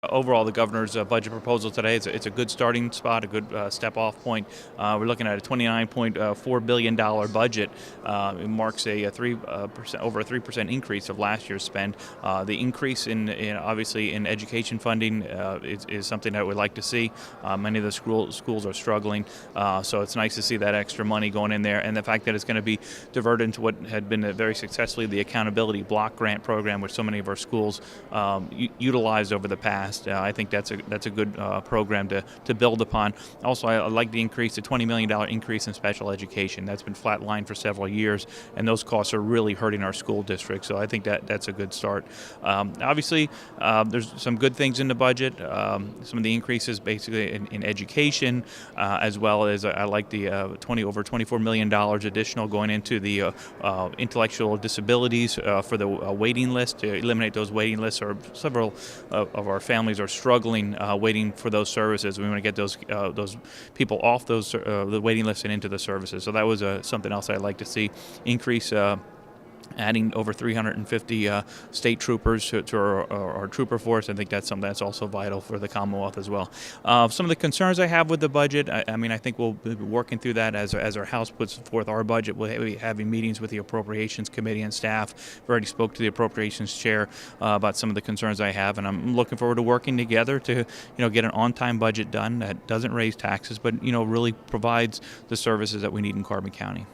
Overall, the governor's budget proposal today, it's a good starting spot, a good step-off point. We're looking at a $29.4 billion budget. It marks a 3%, over a 3% increase of last year's spend. The increase obviously in education funding is something that we'd like to see. Many of the schools are struggling, so it's nice to see that extra money going in there, and the fact that it's going to be diverted into what had been very successfully the accountability block grant program, which so many of our schools utilized over the past. I think that's a good program to build upon. Also, I like the $20 million increase in special education. That's been flatlined for several years, and those costs are really hurting our school districts. So I think that's a good start. Obviously, there's some good things in the budget. Some of the increases basically in education, as well as I like the over $24 million additional going into the intellectual disabilities for the waiting list, to eliminate those waiting lists. Or several of our families are struggling waiting for those services. We want to get those people off the waiting list and into the services. So that was something else I'd like to see increase. Adding over 350 state troopers to our trooper force. I think that's something that's also vital for the Commonwealth as well. Some of the concerns I have with the budget, I think we'll be working through that as our House puts forth our budget. We'll be having meetings with the Appropriations Committee and staff. I've already spoke to the Appropriations Chair about some of the concerns I have, and I'm looking forward to working together to get an on-time budget done that doesn't raise taxes, but really provides the services that we need in Carbon County.